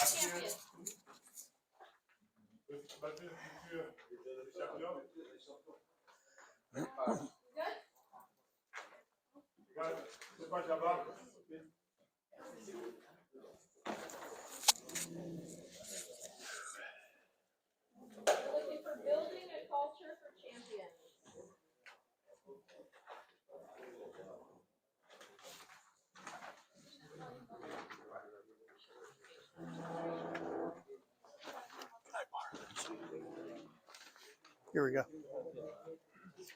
champions. We're looking for building a culture for champions. Here we go.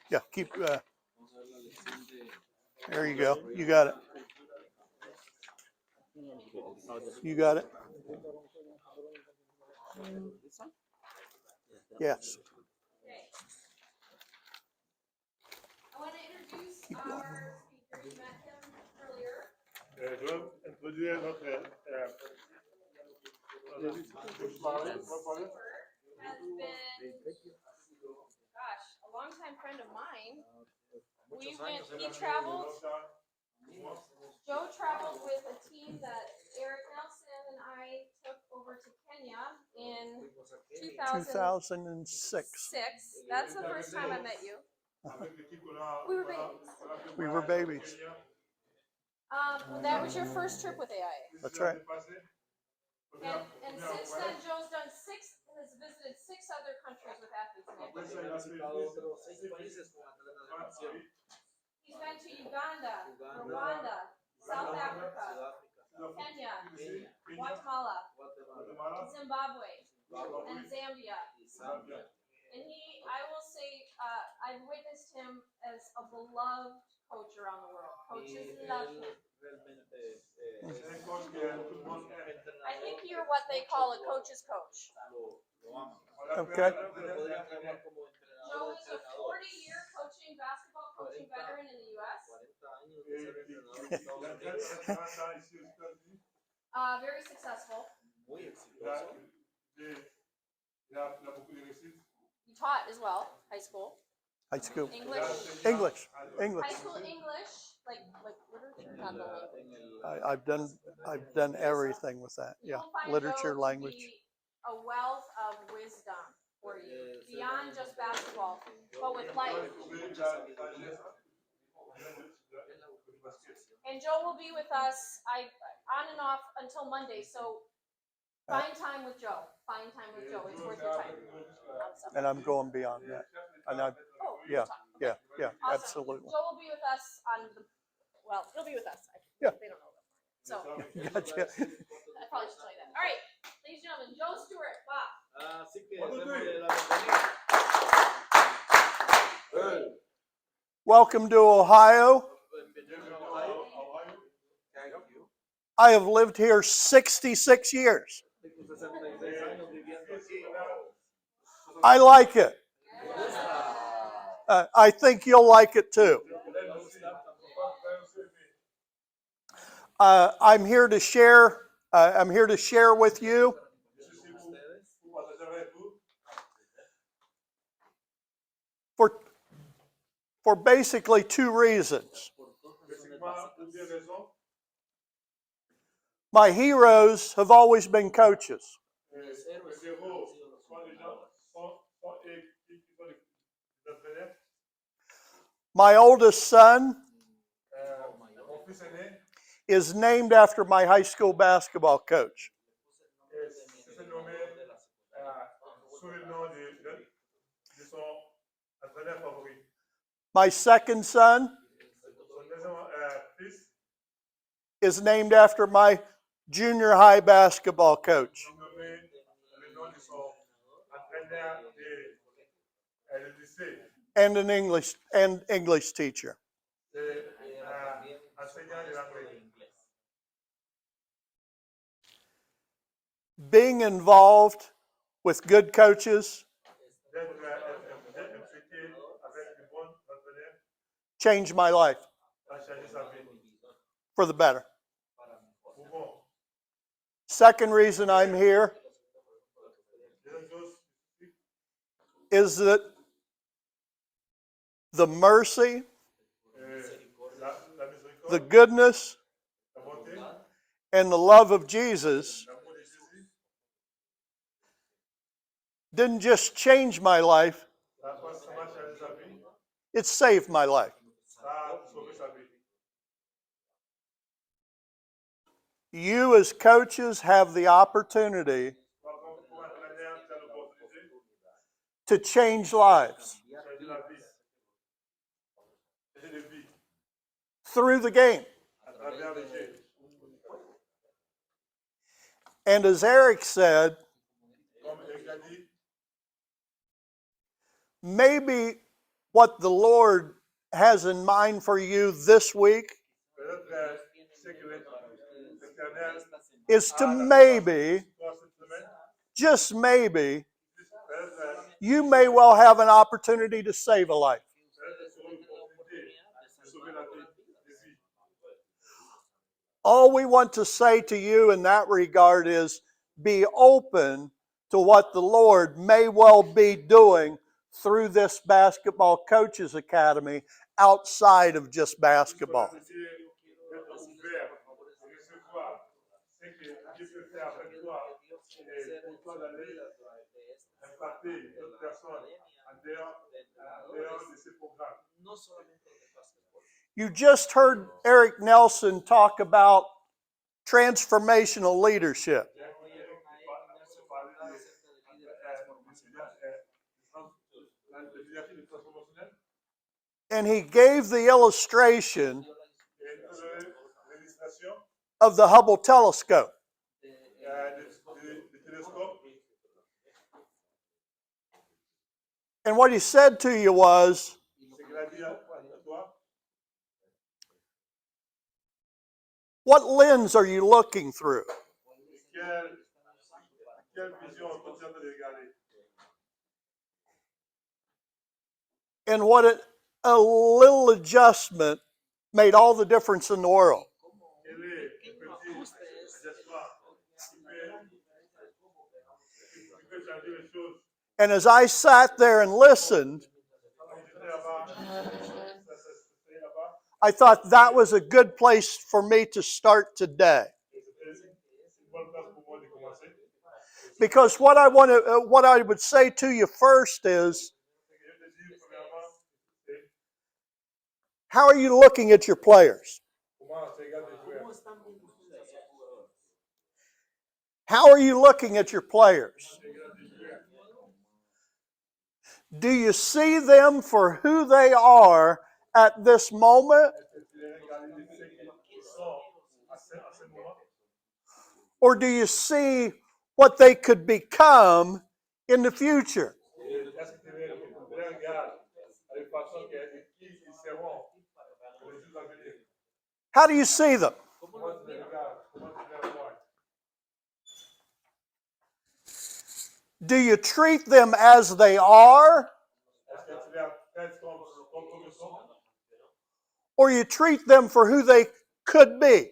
Yeah, keep. There you go. You got it. You got it. Yes. Okay. I want to introduce our speaker. You met him earlier. Je vais introduire notre Stewart has been, gosh, a longtime friend of mine. He traveled. Joe traveled with a team that Eric Nelson and I took over to Kenya in 2006. That's the first time I met you. We were babies. We were babies. That was your first trip with AIA. That's right. And since then, Joe's done has visited 6 other countries with athletes in it. He's been to Uganda, Rwanda, South Africa, Kenya, Guatemala, Zimbabwe, and Zambia. And I will say, I've witnessed him as a beloved coach around the world. Coaches love him. I think you're what they call a coach's coach. Okay. Joe is a 40-year basketball coaching veteran in the U.S. Very successful. You taught as well, high school. High school. English. English. High school English, like literature, not the language. I've done everything with that. Yeah, literature, language. A wealth of wisdom for you beyond just basketball, but with life. And Joe will be with us. On and off until Monday. So find time with Joe. Find time with Joe. It's worth your time. And I'm going beyond that. And yeah, awesome. Absolutely. Joe will be with us he'll be with us. Yeah. They don't know that. So Gotcha. I probably should tell you that. All right, ladies and gentlemen, Joe Stewart. Wow. Welcome to Ohio. I have lived here 66 years. I like it. I think you'll like it too. I'm here to share. I'm here to share with you for basically 2 reasons. My heroes have always been coaches. My oldest son is named after my high school basketball coach. My second son is named after my junior high basketball coach. And an English teacher. Being involved with good coaches changed my life for the better. Second reason I'm here is that the mercy, the goodness, and the love of Jesus didn't just change my life, Ça n'a pas seulement changé sa vie, it saved my life. ça a sauvé sa vie. You as coaches have the opportunity Donc, comme entraîneur, tu as l'opportunité to change lives de changer la vie, changer de vie through the game. à travers les jeux. And as Eric said, Comme Eric a dit, maybe what the Lord has in mind for you this week peut-être ce que l'Éternel is to a maybe, pour cette semaine, just maybe, peut-être you may well have an opportunity to save a life. sur une opportunité de sauver la vie, des vies. All we want to say to you in that regard is be open to what the Lord may well be doing through this Basketball Coaches Academy outside of just basketball. D'être ouvert, de recevoir ce que Dieu peut faire avec toi et pour toi d'aller impacter d'autres personnes en dehors de ces programmes. You just heard Eric Nelson talk about transformational leadership. And he gave the illustration of the Hubble telescope. And what he said to you was, what lens are you looking through? And what a little adjustment made all the difference in the world. And as I sat there and listened, I thought that was a good place for me to start today. Because what I would say to you first is, how are you looking at your players? How are you looking at your players? Do you see them for who they are at this moment? Or do you see what they could become in the future? How do you see them? Do you treat them as they are? Or you treat them for who they could be?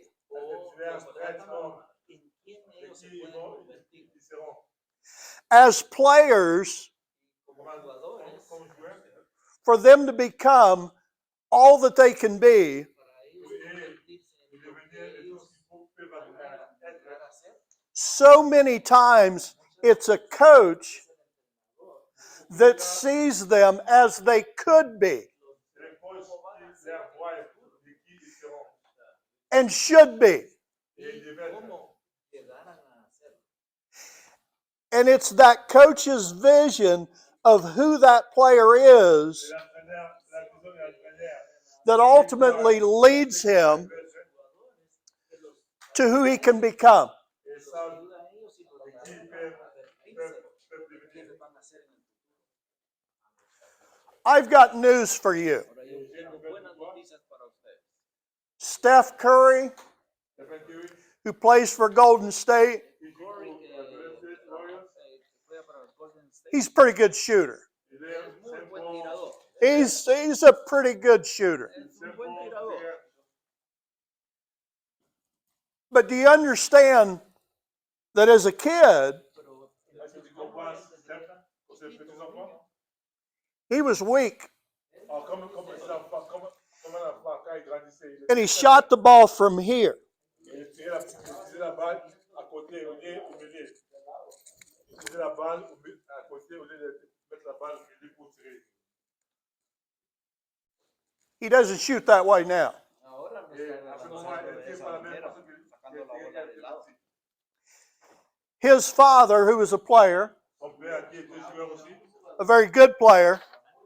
As players, for them to become all that they can be, so many times it's a coach that sees them as they could be and should be. And it's that coach's vision of who that player is that ultimately leads him to who he can become. I've got news for you. Steph Curry, who plays for Golden State, he's a pretty good shooter. He's a pretty good shooter. But do you understand that as a kid, he was weak? And he shot the ball from here. poser la balle à côté au lieu de mettre la balle au milieu pour tirer. He doesn't shoot that way now. Et à ce moment, elle tire par la même façon que His father, who was a player, son père qui était joueur aussi, a very good player,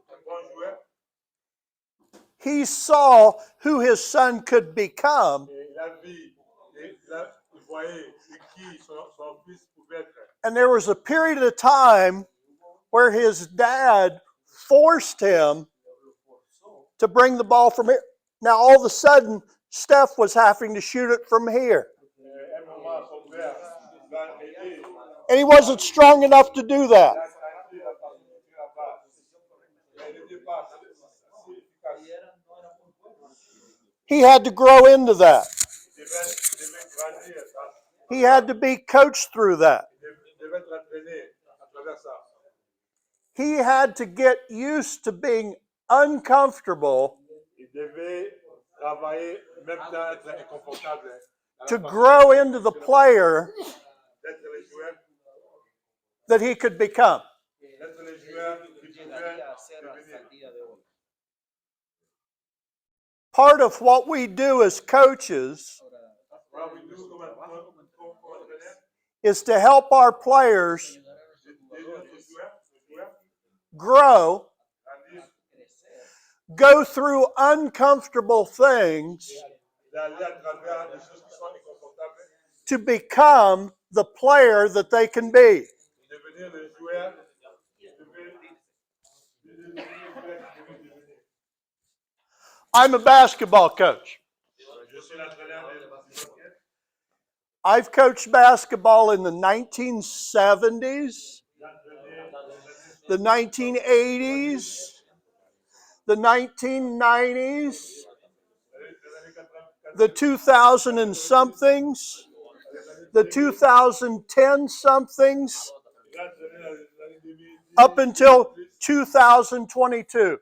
un bon joueur, he saw who his son could become, et il a vu, et il voyait qui son fils pouvait être. and there was a period of time where his dad forced him to bring the ball from here. Now all of a sudden, Steph was having to shoot it from here. À un moment, son père l'a aidé. And he wasn't strong enough to do that. Il a aidé la façon de tirer la balle. Mais il n'était pas si efficace. He had to grow into that. Il devait grandir. He had to be coached through that. Il devait être entraîné à travers ça. He had to get used to being uncomfortable Il devait travailler, même temps être inconfortable. to grow into the player D'être le joueur, that he could become. d'être le joueur qui pouvait devenir. Part of what we do as coaches What we do comme entraîneur, is to help our players grow, go through uncomfortable things d'aller à travers des choses qui sont inconfortables, to become the player that they can be. devenir le joueur qui devait devenir. I'm a basketball coach. Je suis l'entraîneur des basket. I've coached basketball in the 1970s, the 1980s, the 1990s, the 2000 and somethings, the 2010 somethings, up until 2022.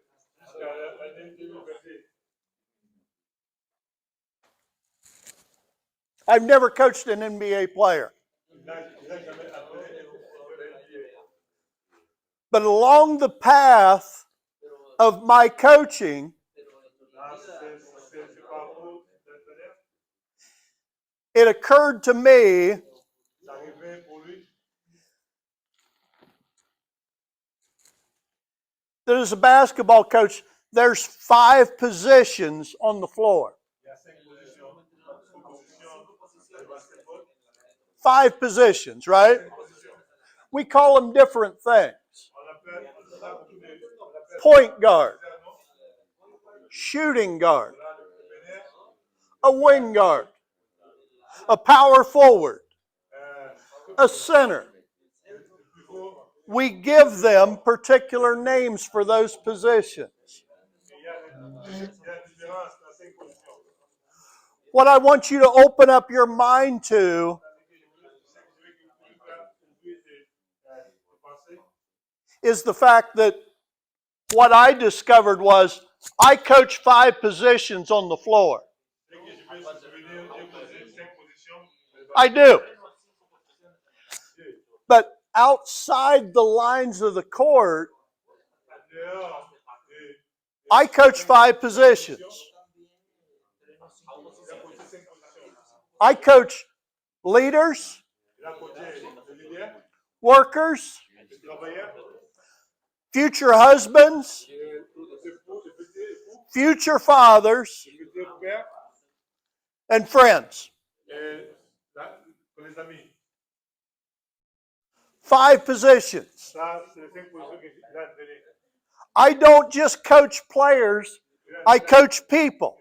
I've never coached an NBA player. But along the path of my coaching, it occurred to me that as a basketball coach, there's 5 positions on the floor. 5 positions, right? We call them different things. Point guard, shooting guard, a wing guard, a power forward, a center. We give them particular names for those positions. What I want you to open up your mind to is the fact that what I discovered was I coach 5 positions on the floor. I do. But outside the lines of the court, I coach 5 positions. I coach leaders, workers, future husbands, future fathers, and friends. 5 positions. I don't just coach players, I coach people.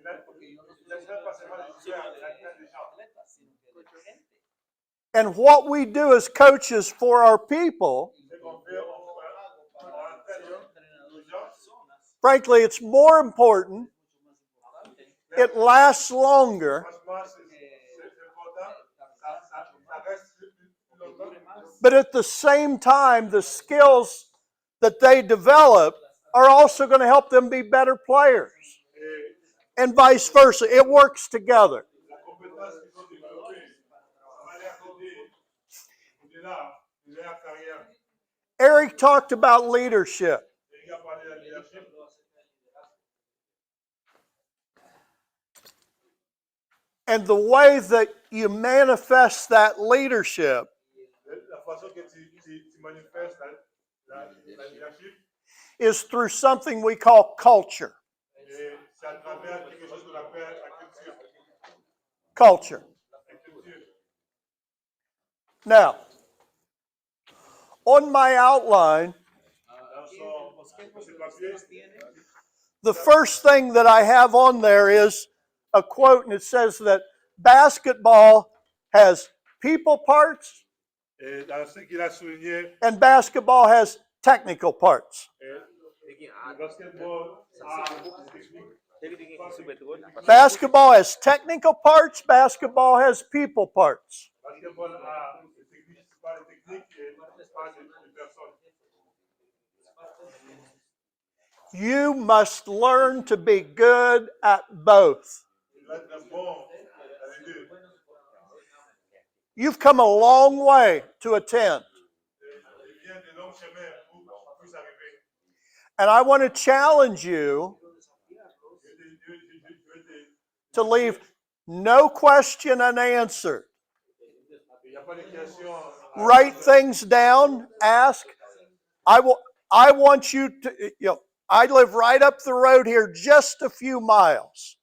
And what we do as coaches for our people, frankly, it's more important, it lasts longer, but at the same time, the skills that they develop are also going to help them be better players. And vice versa. It works together. Leur carrière. Eric talked about leadership. Il a parlé de leadership. And the way that you manifest that leadership La façon que tu manifestes la leadership, is through something we call culture. c'est à travers quelque chose qu'on appelle la culture. Culture. La culture. Now, on my outline, Dans ses papiers, the first thing that I have on there is a quote, and it says that basketball has people parts et dans ce qu'il a souligné, and basketball has technical parts. le basketball a technique. Basketball has technical parts, basketball has people parts. Basketball a des techniques, c'est pas des techniques et pas des personnes. You must learn to be good at both. Il va être bon dans les deux. You've come a long way to attend. Il vient de longs chemins pour puisse arriver. And I want to challenge you to leave no question unanswered. Il n'y a pas de questions. Write things down, ask. I want you to, I live right up the road here, just a few miles.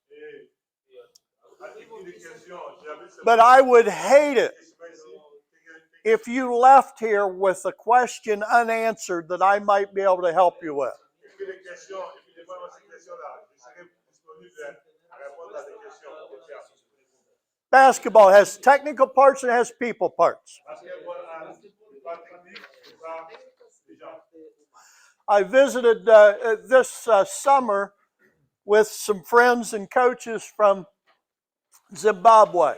But I would hate it if you left here with a question unanswered that I might be able to help you with. Basketball has technical parts and it has people parts. I visited this summer with some friends and coaches from Zimbabwe.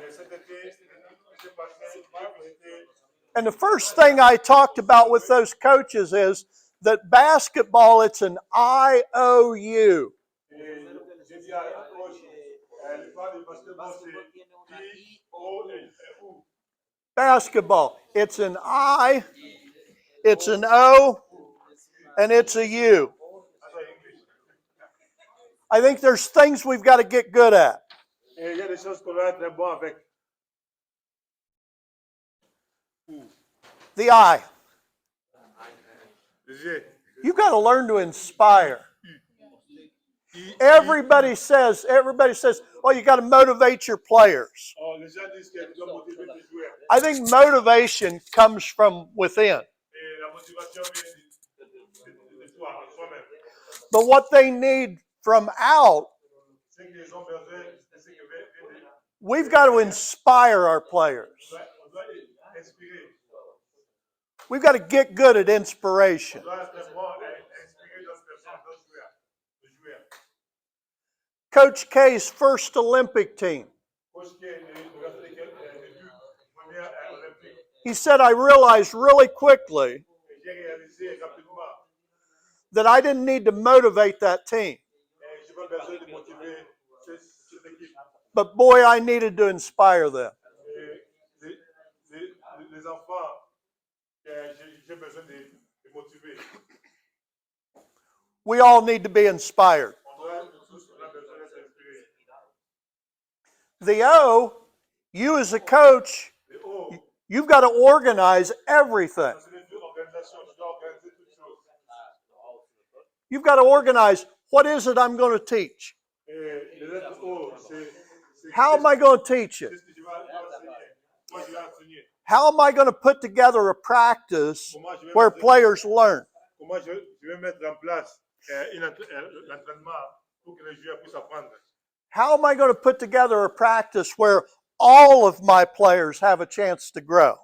And the first thing I talked about with those coaches is that basketball, it's an IOU. Basketball, it's an I, it's an O, and it's a U. I think there's things we've got to get good at. The I. You've got to learn to inspire. Everybody says, oh, you got to motivate your players. I think motivation comes from within. But what they need from out, we've got to inspire our players. We've got to get good at inspiration. Coach K's first Olympic team. He said, I realized really quickly that I didn't need to motivate that team. But boy, I needed to inspire them. We all need to be inspired. The O, you as a coach, you've got to organize everything. You've got to organize, what is it I'm going to teach? How am I going to teach it? How am I going to put together a practice where players learn? How am I going to put together a practice where all of my players have a chance to grow?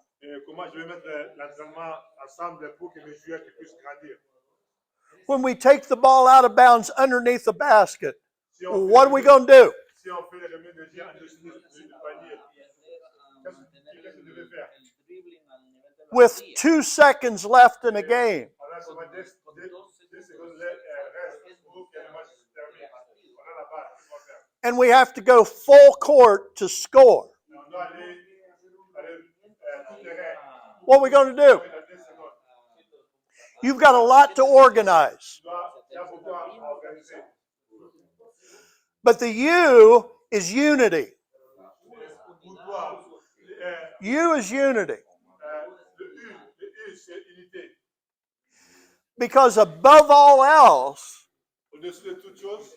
When we take the ball out of bounds underneath the basket, what are we going to do? With 2 seconds left in a game, and we have to go full court to score, what are we going to do? You've got a lot to organize. Il y a beaucoup à organiser. But the U is unity. Pour toi, U is unity. le U, c'est unité. Because above all else, Au-dessus de toute chose,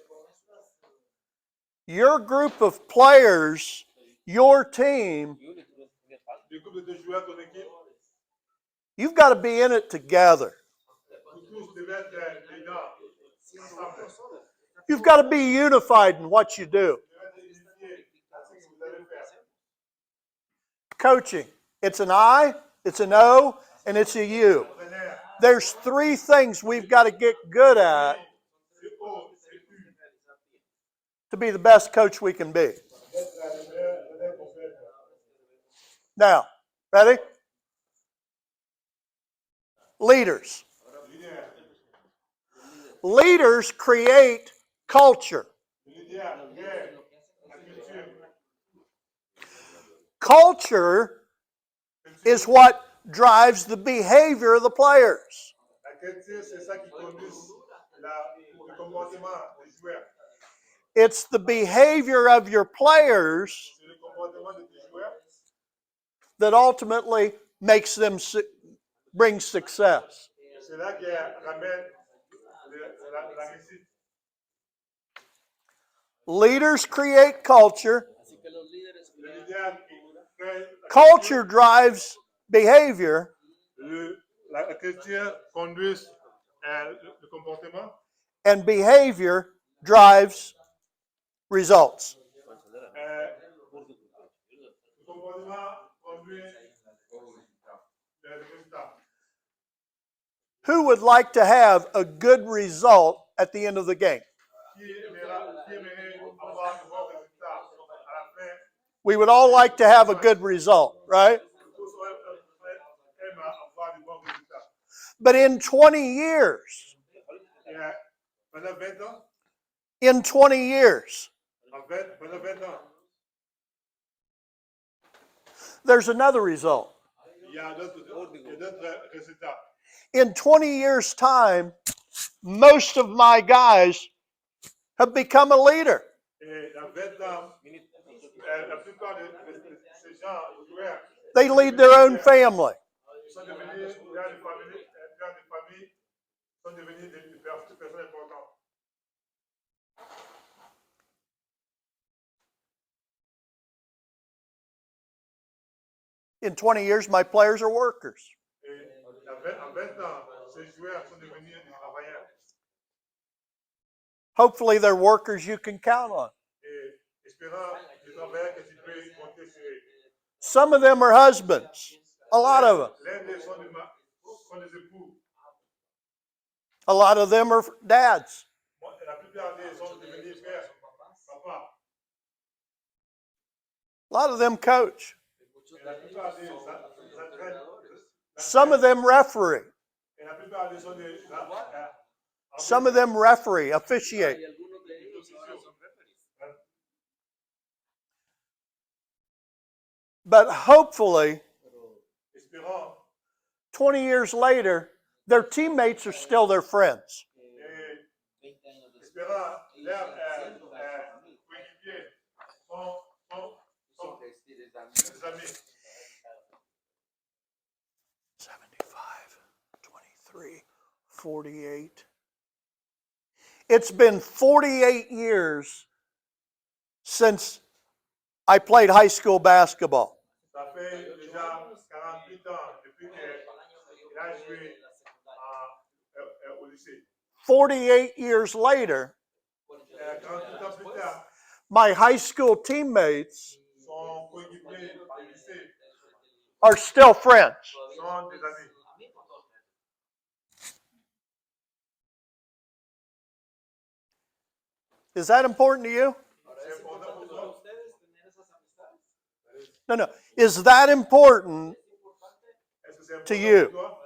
your group of players, your team, le groupe de joueurs, ton équipe, you've got to be in it together. vous tous devez être dedans, ensemble. You've got to be unified in what you do. Vous devez être unifiés dans ce que vous allez faire. Coaching, it's an I, it's an O, and it's a U. There's three things we've got to get good at C'est O, c'est U. to be the best coach we can be. D'être la meilleure qu'on peut être. Now, ready? Leaders. Leader. Leaders create culture. Leader, crée la culture. Culture is what drives the behavior of the players. La culture, c'est ça qui conduit le comportement des joueurs. It's the behavior of your players C'est le comportement de tes joueurs that ultimately makes them bring success. c'est là qui ramène la réussite. Leaders create culture. Le leader qui crée la Culture drives behavior, la culture conduit le comportement and behavior drives results. le comportement conduit le résultat. Who would like to have a good result at the end of the game? Qui aimerait avoir de bons résultats à la fin? We would all like to have a good result, right? Tous aiment avoir de bons résultats. But in 20 years, Et pendant 20 ans, in 20 years, pendant 20 ans, there's another result. il y a d'autres résultats. In 20 years' time, most of my guys have become a leader. Et dans 20 ans, la plupart de ces gens, joueurs, They lead their own family. ils sont devenus pères de famille, sont devenus des personnes importantes. In 20 years, my players are workers. Et en 20 ans, ces joueurs sont devenus des travailleurs. Hopefully, they're workers you can count on. Et espérant des travailleurs que tu peux compter sur eux. Some of them are husbands. A lot of them. L'un d'eux sont des époux. A lot of them are dads. La plupart d'eux sont devenus pères, papa. A lot of them coach. Et la plupart d'eux s'entraînent. Some of them referee. Et la plupart d'eux sont des Some of them referee, officiate. But hopefully, 20 years later, their teammates are still their friends. Espérant, leurs coéquipiers sont des amis. 75, 23, 48. It's been 48 years since I played high school basketball. Ça fait déjà 48 ans depuis qu'il a joué au lycée. 48 years later, 48 ans plus tard, my high school teammates son coéquipier du lycée are still friends. sont des amis. Is that important to you? C'est important pour toi? No. Is that important Est-ce que c'est to important you? pour toi?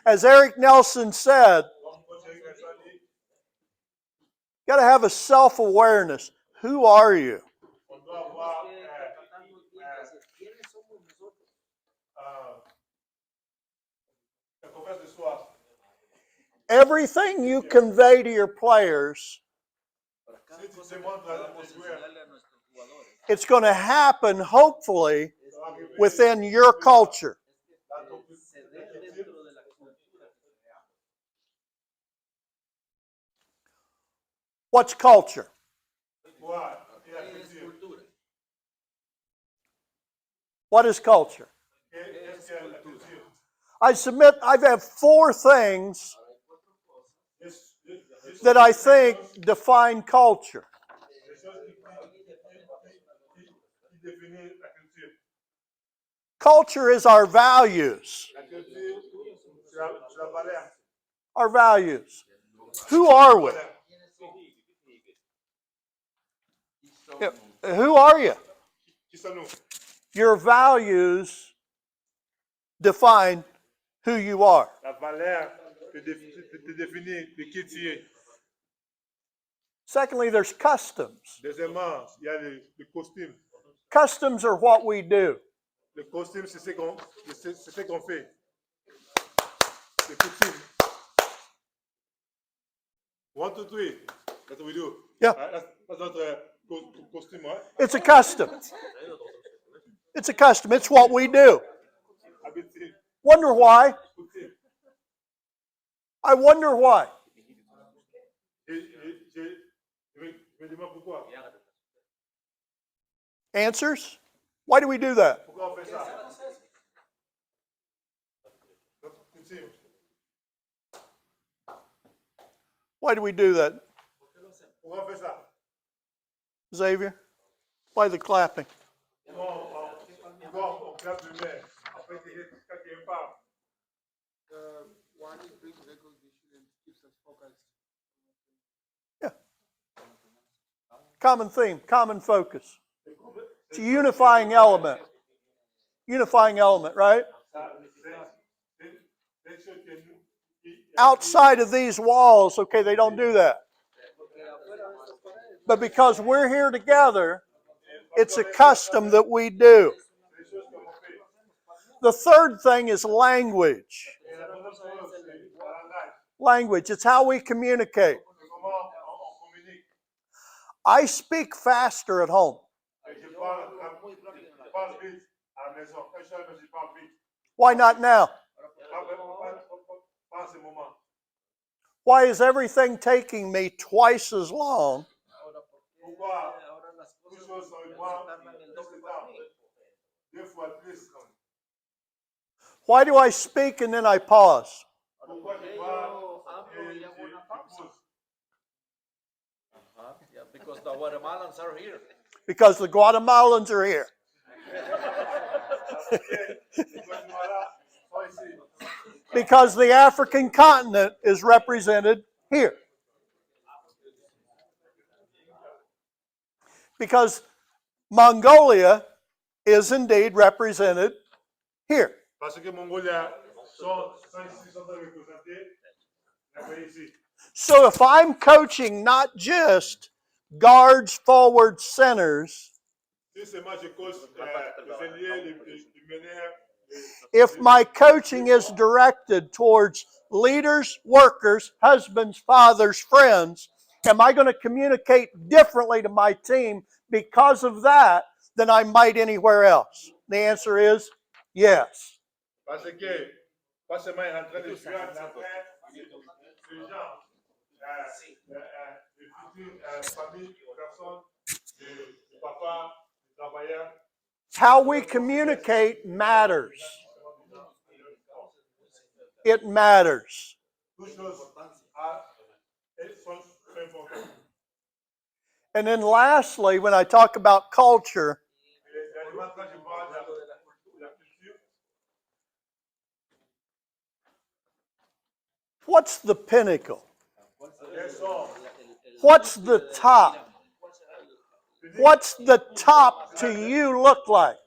As Eric Nelson said, Comme Coach Eric Nelson dit, you got to have a self-awareness. Who are you? on doit avoir la confiance de soi. everything you convey to your players, Si tu demandes à tes joueurs, it's going to happen, hopefully, ça va arriver within your culture. dans ton culture. What's culture? Quoi? Et la culture. What is culture? Qu'est-ce que la culture? I submit I've had 4 things that I think define culture. Les choses qui définissent la culture. Culture is our values. La culture, c'est la valeur. Our values. Who are we? Yeah, who are you? Qui sommes-nous? Your values define who you are. La valeur te définit de qui tu es. Secondly, there's customs. Deuxièmement, il y a le costume. Customs are what we do. Le costume, c'est ce qu'on fait. Le coutume. 1, 2, 3. That's what we do. Yeah. That's notre costume, right? It's a custom. It's a custom. It's what we do. Habitude. Wonder why? Coutume. I wonder why. Je me demande pourquoi. Answers? Why do we do that? Pourquoi on fait ça? Coutume. Why do we do that? Pourquoi on fait ça? Xavier? Why the clapping? Pourquoi on clappe le main? Après, quand quelqu'un parle. One, it brings recognition and keeps us focused. Yeah. Common theme, common focus. It's a unifying element. Unifying element, right? Outside of these walls, okay, they don't do that. But because we're here together, it's a custom that we do. The third thing is language. Language, it's how we communicate. I speak faster at home. Why not now? Why is everything taking me twice as long? Why do I speak and then I pause? Because the Guatemalans are here. Because the Guatemalans are here. Because the African continent is represented here. Because Mongolia is indeed represented here. Parce que Mongolia sont représentés ici. So if I'm coaching not just guards, forwards, centers, Si seulement je coach les ailiers, les meneurs, if my coaching is directed towards leaders, workers, husbands, fathers, friends, am I going to communicate differently to my team because of that than I might anywhere else? The answer is yes. parce que pas seulement en train de jouer, mais après, ces gens, les futures familles, personnes, les papas, les travailleurs, How we communicate matters. It matters. toutes choses sont importantes. And then lastly, when I talk about culture, Quand je parle de la culture, what's the pinnacle? quels sont What's the top? What's the top to you look like?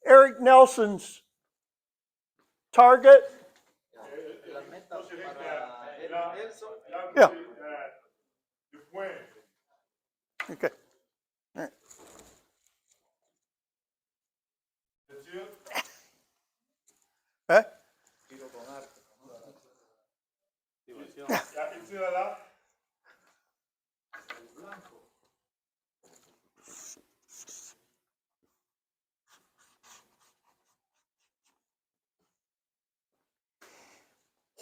Eric Nelson's target? Yeah. le point. Okay. All right.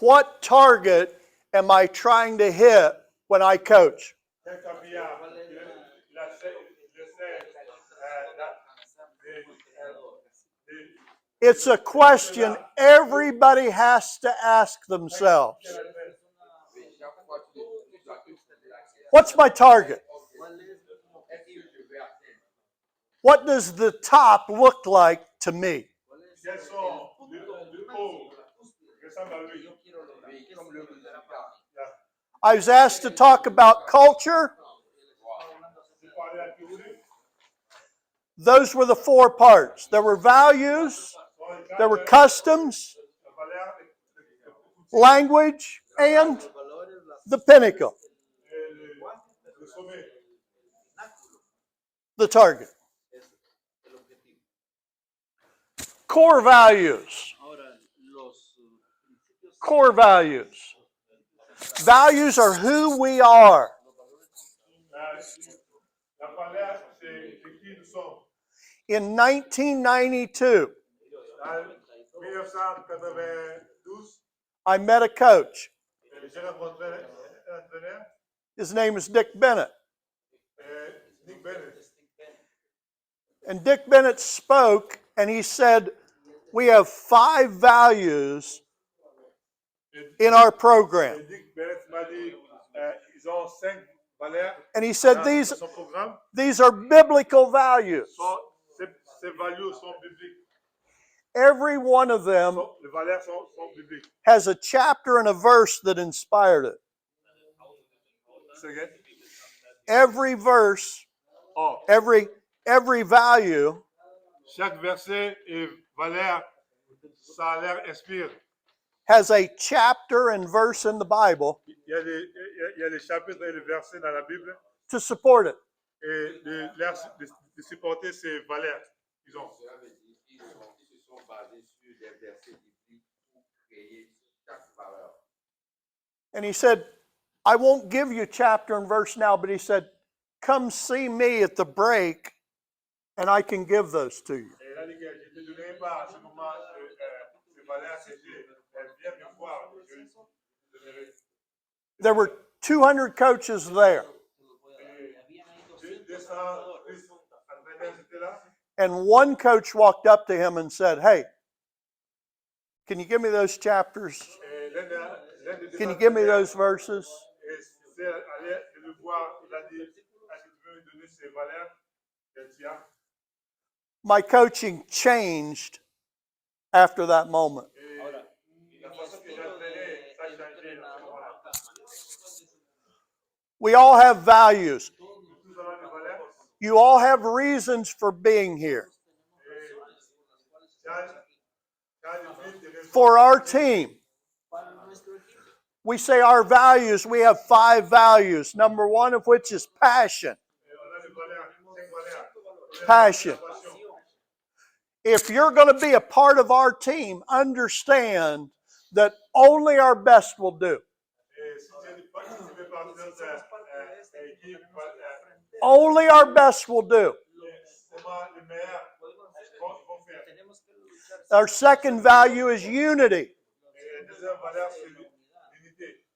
What target am I trying to hit when I coach? Quel caviar il essaie de It's a question everybody has to ask themselves. What's my target? What does the top look like to me? quels sont le haut ressemble à lui. I was asked to talk about culture. J'ai parlé à culture. Those were the 4 parts. There were values, there were customs, language, and the pinnacle, Le sommet. the target. Core values. Core values. Values are who we are. La valeur, c'est qui nous sommes. In 1992, En 1992, I met a coach. j'ai rencontré un entraîneur, His name is Dick Bennett. Nick Bennett. And Dick Bennett spoke and he said, we have 5 values in our program. Et Nick Bennett m'a dit, ils ont 5 valeurs And he said, dans son programme. these are biblical values. Ces valeurs sont bibliques. Every one of them Les valeurs sont bibliques. has a chapter and a verse that inspired it. C'est Every verse, every value chaque verset et valeur, ça leur inspire. has a chapter and verse in the Bible Il y a les chapitres et les versets dans la Bible to support it. et de supporter ces valeurs qu'ils ont. Ils se sont basés sur des versets bibliques pour créer chaque valeur. And he said, I won't give you chapter and verse now, but he said, come see me at the break and I can give those to you. Et il a dit que je ne te donnerai pas à ce moment ces valeurs que j'ai. Viens me voir. There were 200 coaches there. And one coach walked up to him and said, hey, can you give me those chapters? Can you give me those verses? My coaching changed after that moment. We all have values. You all have reasons for being here. For our team, we say our values, we have 5 values. Number 1 of which is passion. Passion. If you're going to be a part of our team, understand that only our best will do. Only our best will do. Our second value is unity.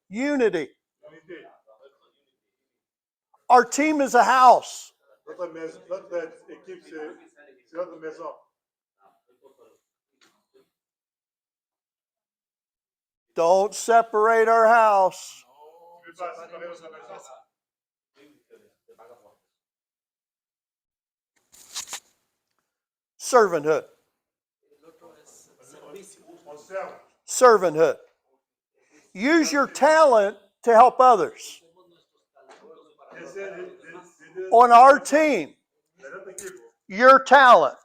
Unity. Our team is a house. Don't separate our house. Servanthood. Servanthood. Use your talent to help others. On our team, your talent,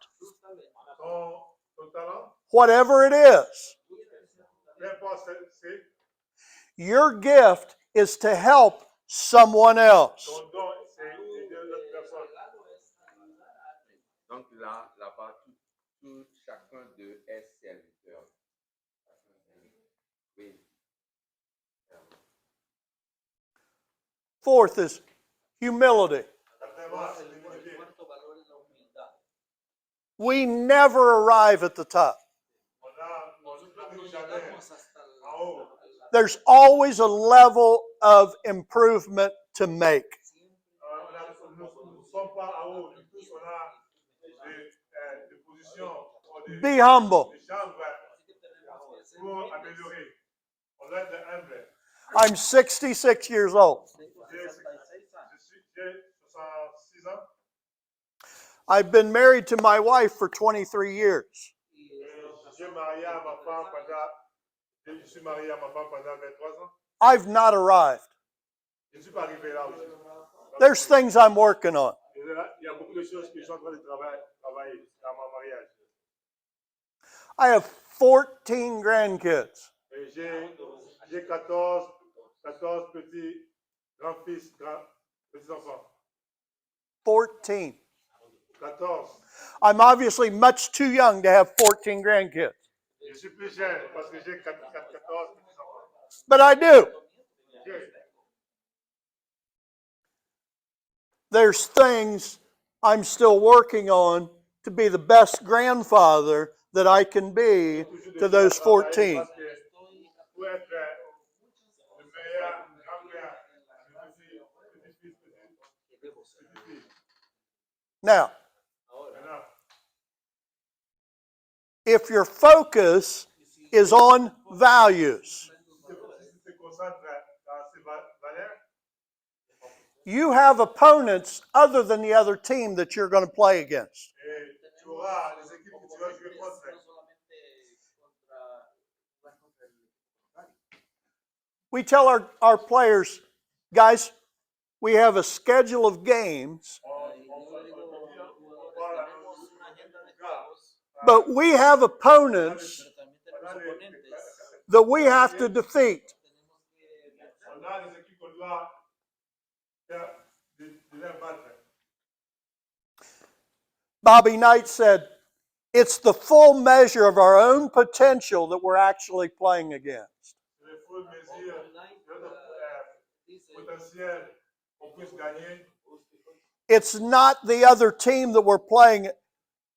whatever it is, your gift is to help someone else. Donc là-bas, tout chacun d'eux est serviteur. Oui. Fourth is humility. We never arrive at the top. There's always a level of improvement to make. Nous ne sommes pas en haut. Nous tous, on a des positions, Be humble. des chambres pour améliorer. On doit être humble. I'm 66 years old. J'ai 66 ans. I've been married to my wife for 23 years. J'ai marié à ma femme pendant, je suis marié à ma femme pendant 23 ans. I've not arrived. Je ne suis pas arrivé là aussi. There's things I'm working on. Il y a beaucoup de choses que je suis en train de travailler dans mon mariage. I have 14 grandkids. Et j'ai 14 petits grands-fils, petits-enfants. 14. 14. I'm obviously much too young to have 14 grandkids. Je suis plus jeune parce que j'ai 14 petits-enfants. But I do. There's things I'm still working on to be the best grandfather that I can be to those 14. Now, if your focus is on values, you have opponents other than the other team that you're going to play against. We tell our players, guys, we have a schedule of games, but we have opponents that we have to defeat. Bobby Knight said, it's the full measure of our own potential that we're actually playing against. It's not the other team that we're playing.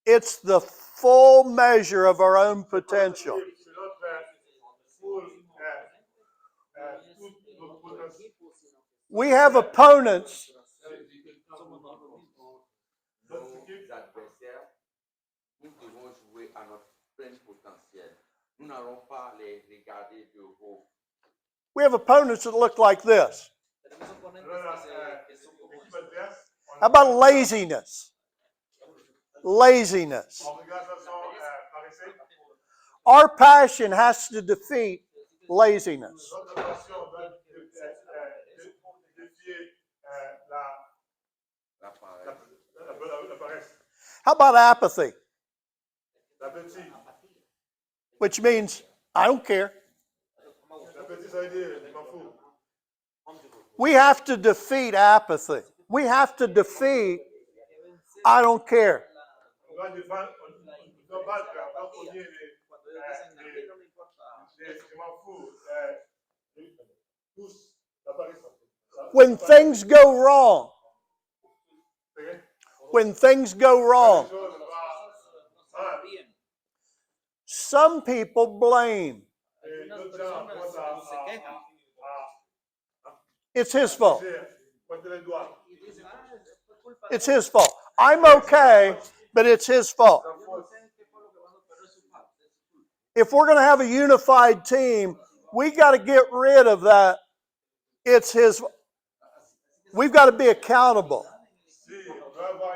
It's the full measure of our own potential. We have opponents. Nous devons jouer à notre plein potentiel. Nous n'allons pas les regarder de haut. We have opponents that look like this. How about laziness? Laziness. Our passion has to defeat laziness. How about apathy? Which means, I don't care. We have to defeat apathy. We have to defeat, I don't care. When things go wrong, some people blame. It's his fault. It's his fault. I'm okay, but it's his fault. If we're going to have a unified team, we got to get rid of that. It's his. We've got to be accountable.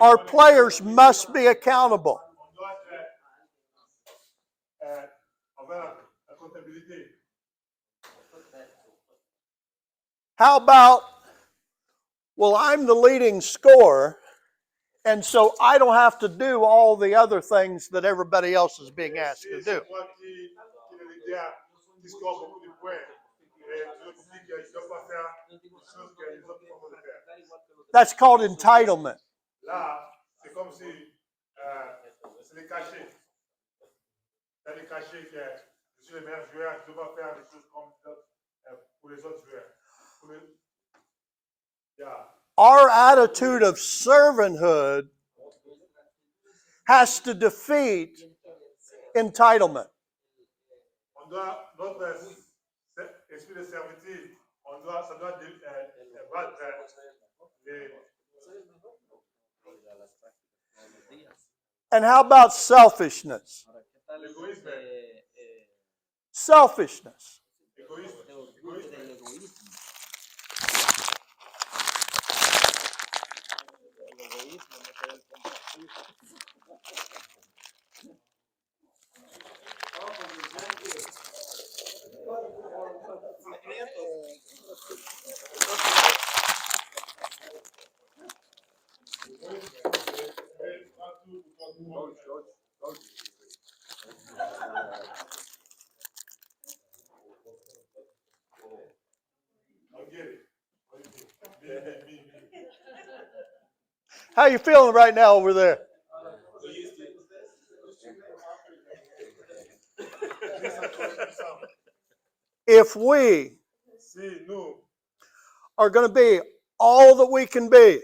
Our players must be accountable. How about, well, I'm the leading scorer, and so I don't have to do all the other things that everybody else is being asked to do. That's called entitlement. Our attitude of servanthood has to defeat entitlement. esprit de servitude, ça doit battre les. And how about selfishness? L'égoïsme. Selfishness. Égoïsme. How you feeling right now over there? If we Si nous, are going to be all that we can be,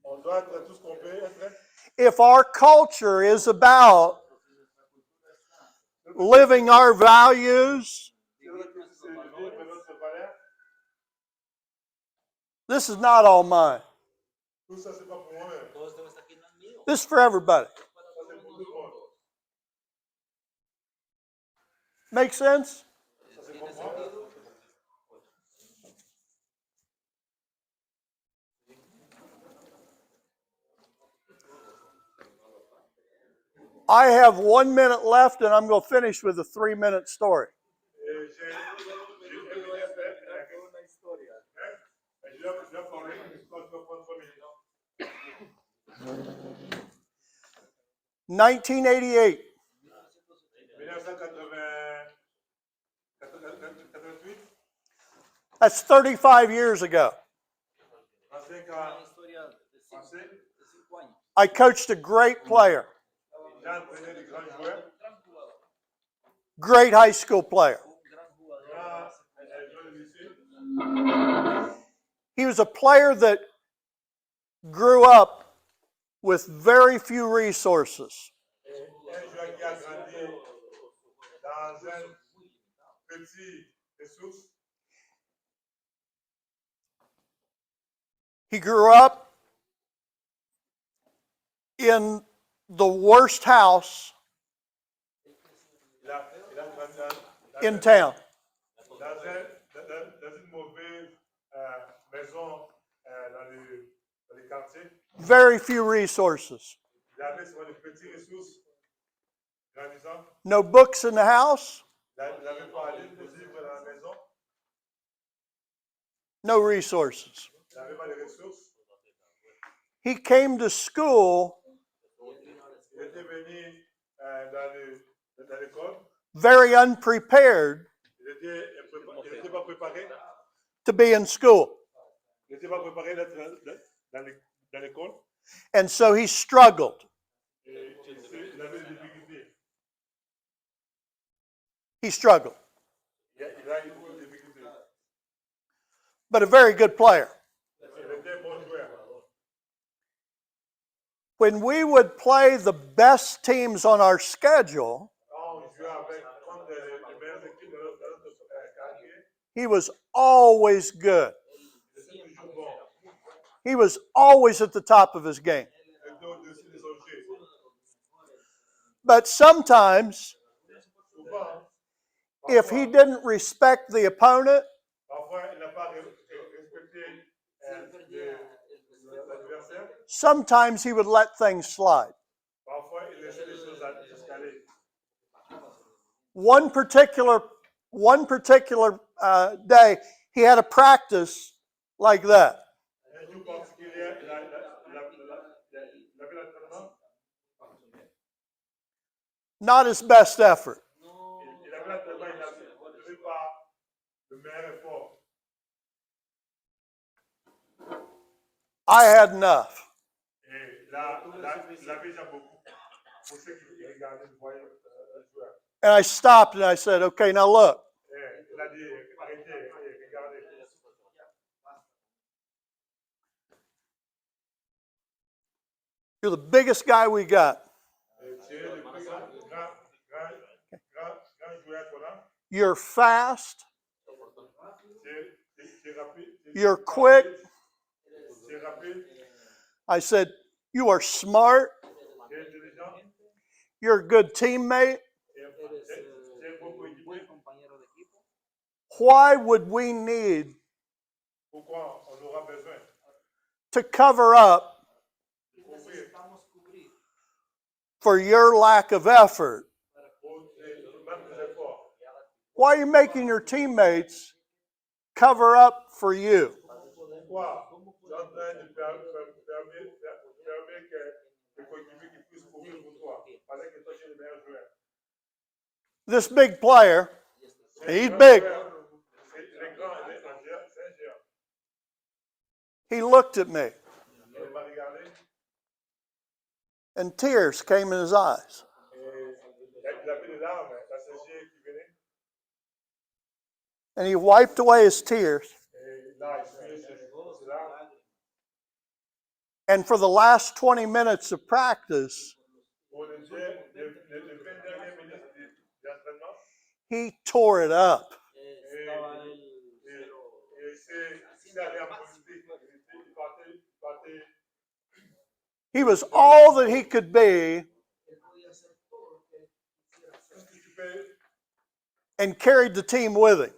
on doit être tout ce qu'on peut être, if our culture is about living our values, this is not all mine. tout ça, c'est pas pour moi-même. This is for everybody. Ça, c'est pour tout le monde. Make sense? Ça, c'est pour moi. I have 1 minute left, and I'm going to finish with a 3-minute story. Et j'ai aimé une histoire. Je vais parler une histoire qui va prendre 3 minutes. 1988, 1988, that's 35 years ago. 25 ans passés, I coached a great player, j'ai entraîné des grands joueurs, great high school player. grands joueurs de lycée. He was a player that grew up with very few resources. Un joueur qui a grandi dans un petit ressource. He grew up in the worst house Il a grandi in town. dans une mauvaise maison dans les quartiers. Very few resources. Il avait souvent des petites ressources grandissant. No books in the house, Il n'avait pas de livres dans la maison. no resources. Il n'avait pas de ressources. He came to school Il était venu dans l'école. very unprepared Il n'était pas préparé. to be in school. Il n'était pas préparé d'être dans l'école. And so he struggled. Et il avait des difficultés. He struggled. Il a eu des difficultés. But a very good player. Il était un bon joueur. When we would play the best teams on our schedule, Quand on jouait contre les meilleures équipes de notre carrière, he was always good. il était toujours bon. He was always at the top of his game. Il était au-dessus de son jeu. But sometimes, Souvent, if he didn't respect the opponent, parfois, il n'a pas respecté l'adversaire. sometimes he would let things slide. Parfois, il laissait les choses escalader. One particular day, he had a practice like that. Un jour particulier, il avait l'entraînement. Not his best effort. Il avait l'entraînement, il n'avait pas le meilleur effort. I had enough. Et là, il avait déjà beaucoup. Pour ceux qui regardaient, ils voyaient le joueur. And I stopped and I said, okay, now look, Et il a dit, arrêtez, regardez. you're the biggest guy we got. Tu es le plus grand joueur qu'on a. You're fast. tu es rapide, you're quick. tu es rapide, I said, you are smart. tu es intelligent, You're a good teammate. tu es un bon coéquipier. Why would we need Pourquoi on aura besoin to cover up de couvrir for your lack of effort? pour même tes efforts? Why are you making your teammates cover up for you? Pourquoi tu es en train de permettre que les coéquipiers qui puissent couvrir pour toi? Parce que toi, tu es le meilleur joueur. This big player, he's Le big. grand, il est un géant, c'est un géant. He looked at me Il m'a regardé and tears came in his eyes. et il avait des larmes, la séchée qui venait. And he wiped away his tears. Et là, il essuyait ses larmes. And for the last 20 minutes of practice, Pour les 20 dernières minutes d'entraînement, he tore it up. et c'est allé en politique. Il partait. He was all that he could be Tout ce que tu fais, and carried the team with him.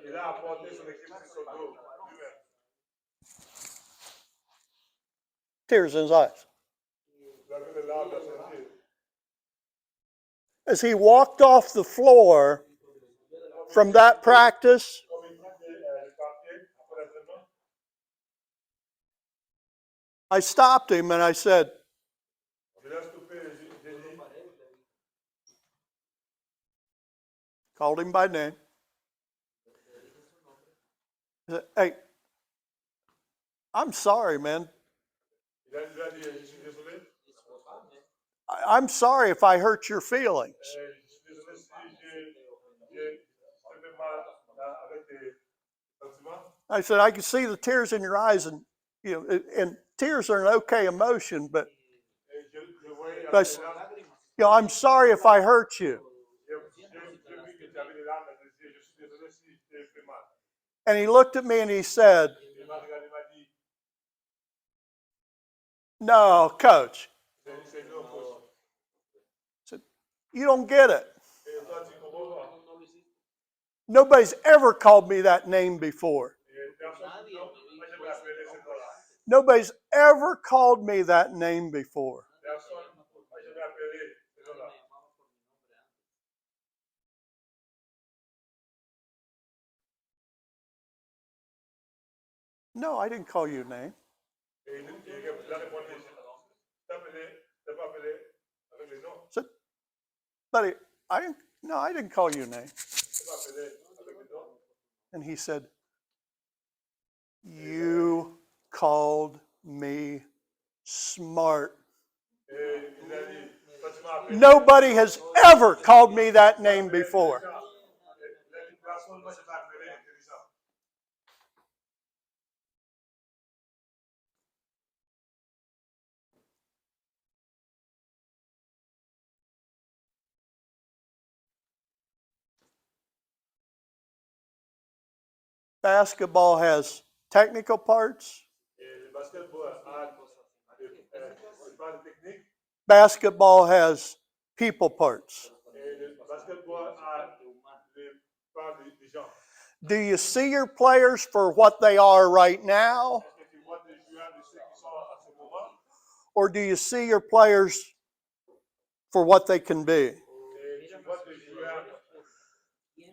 il a apporté son équipe sur son dos lui-même. Tears in his eyes. Il avait les larmes dans ses yeux. As he walked off the floor from that practice, Comme il partait après l'entraînement, I stopped him and I said, je l'ai stoppé et j'ai dit, called him by name. I said, hey, I'm sorry, man. il a dit, je suis désolé. I'm sorry if I hurt your feelings. Je suis désolé si j'ai fait mal avec tes sentiments. I said, I can see the tears in your eyes, and and tears are an okay emotion, but Et je voyais But- avec les larmes, I'm sorry if I hurt you. j'ai vu que tu avais les larmes dans tes yeux. Je suis désolé si je t'ai fait mal. And he looked at me and he said, Il m'a regardé, il m'a dit, no, coach, c'est non, coach. you don't get it. Et toi, tu comprends pas. Nobody's ever called me that name before. Et personne, non, moi, je vais appeler ce nom-là. Nobody's ever called me that name before. Personne, moi, je vais appeler ce nom-là. No, I didn't call you a name. Et il a répondu, t'as pas appelé avec les noms. I said, buddy, I didn't call you a name. T'as pas appelé avec les noms. And he said, you called me smart. Et il a dit, toi, tu m'as appelé. Nobody has ever called me that name before. Il a dit, personne, moi, je vais appeler intelligent. Basketball has technical parts. Et le basketball a des parts techniques. Basketball has people parts. Et le basketball a des parts des gens. Do you see your players for what they are right now? Est-ce que tu vois des joueurs de ceux qui sont à ce moment? Or do you see your players for what they can be? Et tu vois des joueurs de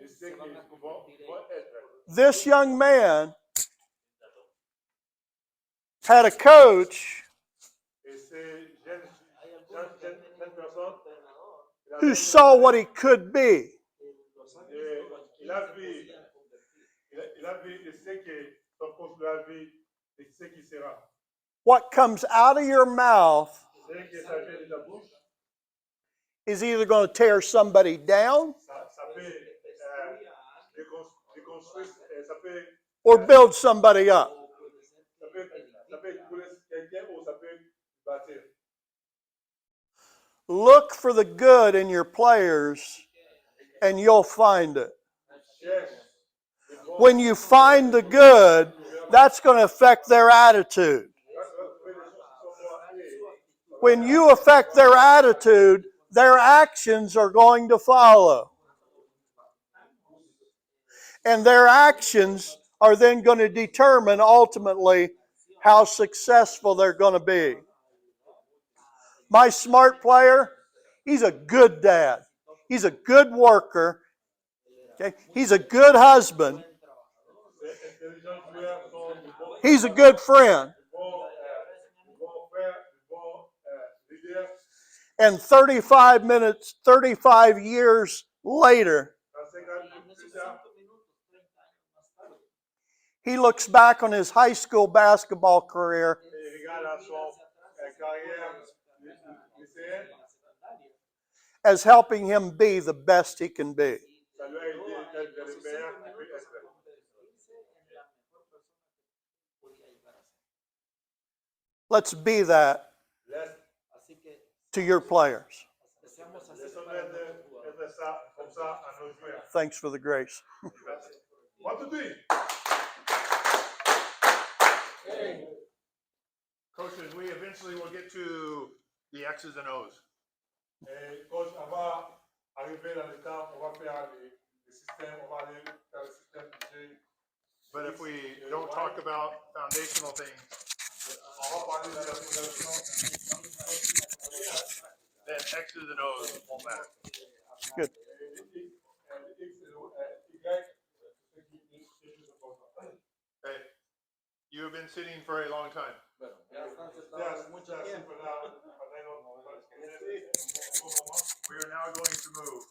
ceux qui vont être. This young man had a coach Et ces jeunes personnes, who saw what he could be. il a vu de ce que son coach lui a vu, de ce qui sera. What comes out of your mouth Ce qui est sorti de ta bouche, is either going to tear somebody down ça peut déconstruire, ça peut or build somebody up. écouler quelqu'un ou ça peut bâtir. Look for the good in your players and you'll find it. Cherche le When you find the good, that's going to affect their attitude. When you affect their attitude, their actions are going to follow. And their actions are then going to determine ultimately how successful they're going to be. My smart player, he's a good dad. He's a good worker. Okay? He's a good husband. He's a good friend. And 35 years later, he looks back on his high school basketball career as helping him be the best he can be. Let's be that to your players. Thanks for the grace. 1, 2, 3. Coaches, we eventually will get to the X's and O's. Coach, on va arriver dans le temps, on va faire les systèmes, on va aller faire le système G. But if we don't talk about foundational things, On va parler de la fondation. then X's and O's won't matter. Good. Okay. You have been sitting for a long time. We are now going to move.